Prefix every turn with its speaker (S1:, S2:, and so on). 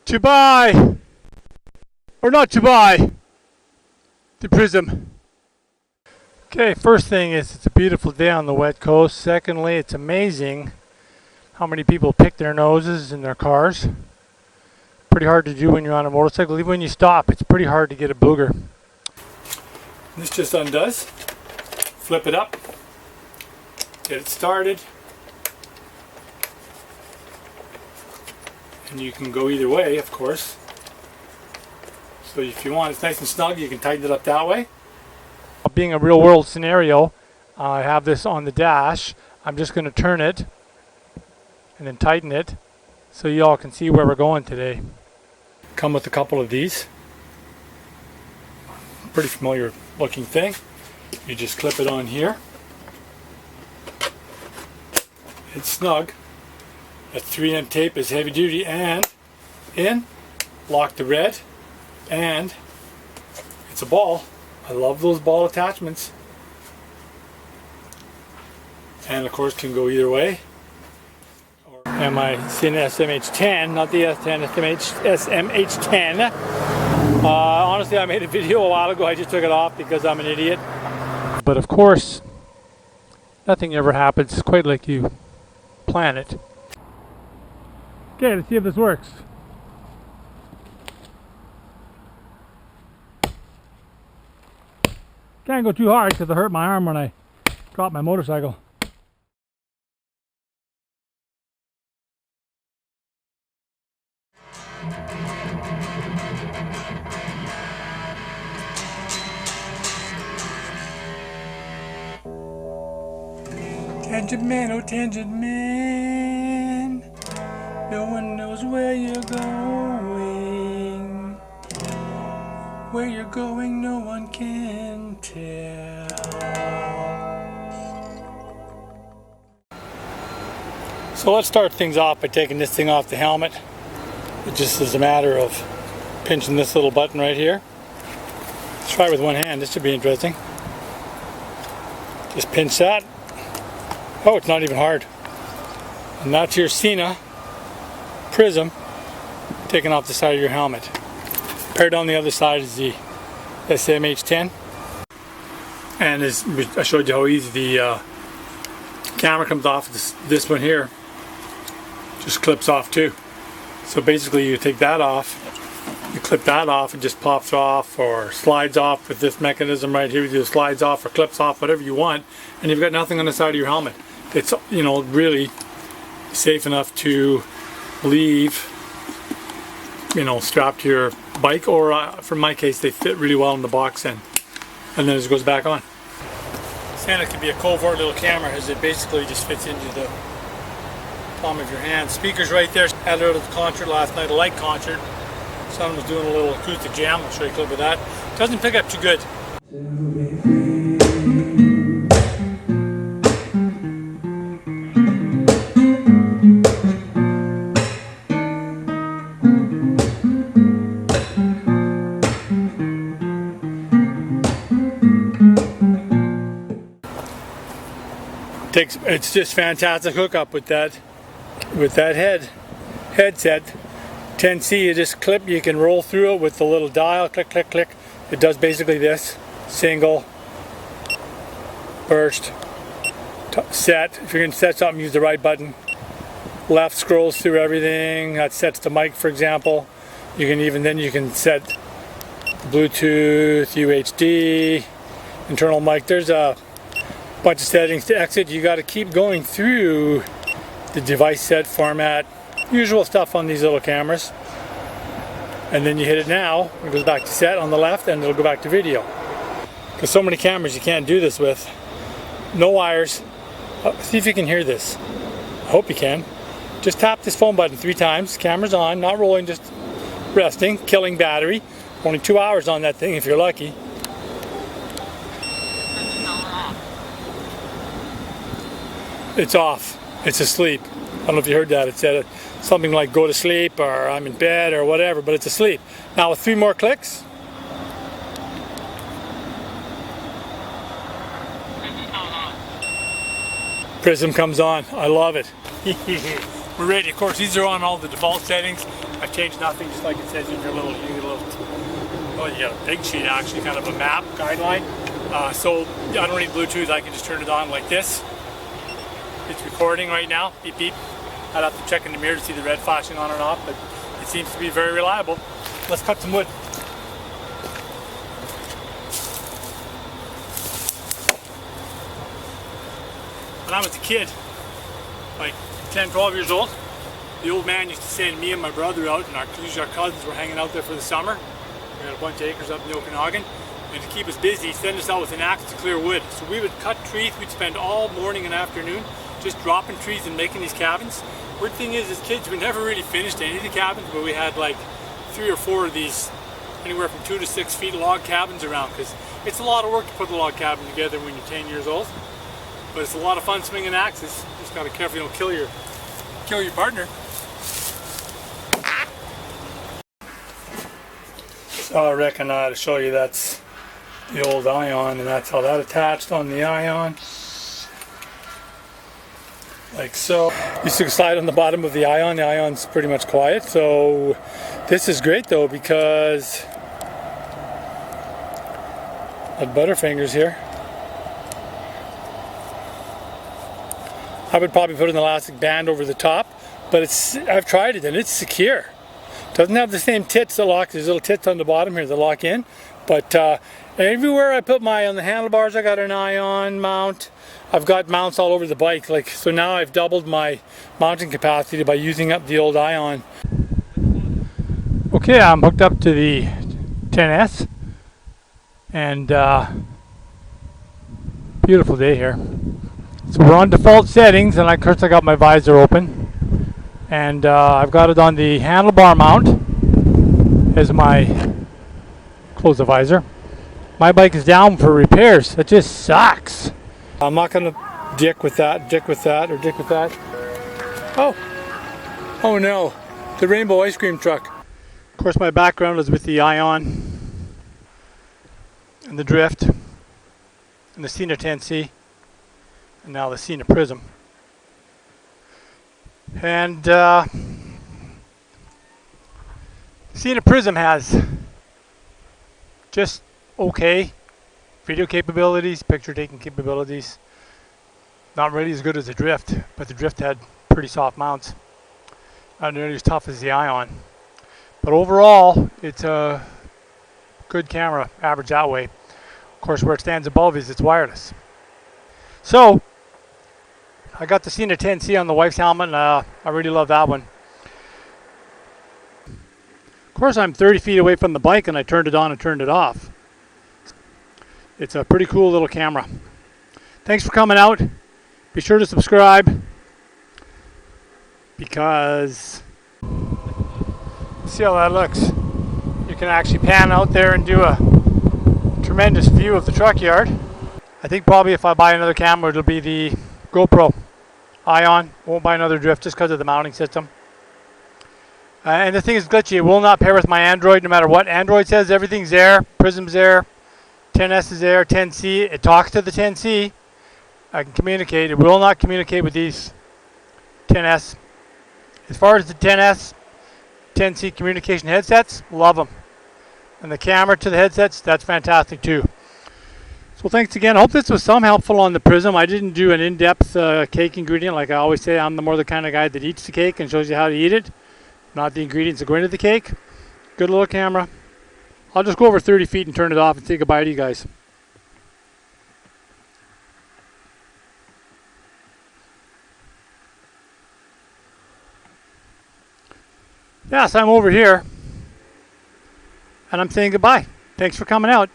S1: To buy, or not to buy, the Prism. Okay, first thing is it's a beautiful day on the wet coast. Secondly, it's amazing how many people pick their noses in their cars. Pretty hard to do when you're on a motorcycle. Even when you stop, it's pretty hard to get a booger. This just undoes. Flip it up. Get it started. And you can go either way, of course. So if you want it's nice and snug, you can tighten it up that way. Being a real world scenario, I have this on the dash. I'm just going to turn it and then tighten it so you all can see where we're going today. Come with a couple of these. Pretty familiar looking thing. You just clip it on here. It's snug. That 3M tape is heavy duty, and in, lock the red, and it's a ball. I love those ball attachments. And of course can go either way. And my Sena SMH10, not the S10, SMH10. Honestly, I made a video a while ago. I just took it off because I'm an idiot. But of course, nothing ever happens quite like you plan it. Okay, let's see if this works. Can't go too hard because I hurt my arm when I dropped my motorcycle. Tangent man, oh tangent man, no one knows where you're going. Where you're going, no one can tell. So let's start things off by taking this thing off the helmet. It just is a matter of pinching this little button right here. Let's try it with one hand. This should be interesting. Just pinch that. Oh, it's not even hard. And that's your Sena Prism taken off the side of your helmet. Paired on the other side is the SMH10. And as I showed you how easy the camera comes off, this one here just clips off too. So basically you take that off, you clip that off, it just pops off or slides off with this mechanism right here. Either slides off or clips off, whatever you want, and you've got nothing on the side of your helmet. It's, you know, really safe enough to leave, you know, strapped to your bike, or for my case they fit really well in the box end, and then it goes back on. Sena can be a covert little camera as it basically just fits into the palm of your hand. Speakers right there. Had it out of the concert last night, a light concert. Someone was doing a little acoustic jam. I'll show you a clip of that. Doesn't pick up too good. It's just fantastic hookup with that headset. 10C, you just clip, you can roll through it with the little dial, click, click, click. It does basically this: single, burst, set. If you're going to set something, use the right button. Left scrolls through everything. That sets the mic, for example. You can you can set Bluetooth, UHD, internal mic. There's a bunch of settings to exit. You got to keep going through the device set format, usual stuff on these little cameras, and then you hit it now. It goes back to set on the left, and it'll go back to video. Because so many cameras you can't do this with. No wires. See if you can hear this. I hope you can. Just tap this phone button 3 times. Camera's on, not rolling, just resting, killing battery. Only 2 hours on that thing if you're lucky. It's off. It's asleep. I don't know if you heard that. It said something like go to sleep or I'm in bed or whatever, but it's asleep. Now with 3 more clicks, Prism comes on. I love it. we're ready. Of course, these are on all the default settings. I've changed nothing, just like it says in your little, well, you got a big sheet actually, kind of a map guideline. So I don't need Bluetooth, I can just turn it on like this. It's recording right now, beep beep. I'd have to check in the mirror to see the red flashing on and off, but it seems to be very reliable. Let's cut some wood. When I was a kid, like 10, 12 years old, the old man used to send me and my brother out, and usually our cousins were hanging out there for the summer. We had a bunch of acres up in the Okanagan, and to keep us busy, he'd send us out with an axe to clear wood. So we would cut trees. We'd spend all morning and afternoon just dropping trees and making these cabins. Weird thing is, as kids, we never really finished any of the cabins, but we had like 3 or 4 of these, anywhere from 2 to 6 feet log cabins around, because it's a lot of work to put the log cabin together when you're 10 years old. But it's a lot of fun swinging axes. Just gotta be careful you don't kill your partner. So I reckon I ought to show you that's the old ion, and that's how that attached on the ion. Like so. Used to slide on the bottom of the ion. The ion's pretty much quiet. So this is great though, because of Butterfingers here. I would probably put an elastic band over the top, but I've tried it and it's secure. Doesn't have the same tits that lock. There's little tits on the bottom here that lock in, but everywhere I put on the handlebars, I got an ion mount. I've got mounts all over the bike. Like so now, I've doubled my mounting capacity by using up the old ion. Okay, I'm hooked up to the 10S, and beautiful day here. So we're on default settings, and of course I got my visor open, and I've got it on the handlebar mount as my close the visor. My bike is down for repairs. It just sucks. I'm not gonna dick with that, or dick with that. Oh no, the rainbow ice cream truck. Of course, my background is with the ion and the drift and the Sena 10C. And now the Sena Prism. And Sena Prism has just okay video capabilities, picture taking capabilities. Not really as good as the drift, but the drift had pretty soft mounts. Not nearly as tough as the ion. But overall, it's a good camera, average that way. Of course, where it stands above is it's wireless. So, I got the Sena 10C on the wife's helmet, and I really love that one. Of course, I'm 30 feet away from the bike, and I turned it on and turned it off. It's a pretty cool little camera. Thanks for coming out. Be sure to subscribe, because see how that looks. You can actually pan out there and do a tremendous view of the truck yard. I think probably if I buy another camera, it'll be the GoPro Ion. Won't buy another drift just because of the mounting system. And the thing is glitchy. It will not pair with my Android no matter what. Android says everything's there. Prism's there. 10S is there. 10C. It talks to the 10C. I can communicate. It will not communicate with these 10S. As far as the 10S, 10C communication headsets, love them. And the camera to the headsets, that's fantastic too. So thanks again. I hope this was some helpful on the Prism. I didn't do an in-depth cake ingredient. Like I always say, I'm the kind of guy that eats the cake and shows you how to eat it, not the ingredients that go into the cake. Good little camera. I'll just go over 30 feet and turn it off and say goodbye to you guys. Yes, I'm over here, and I'm saying goodbye. Thanks for coming out.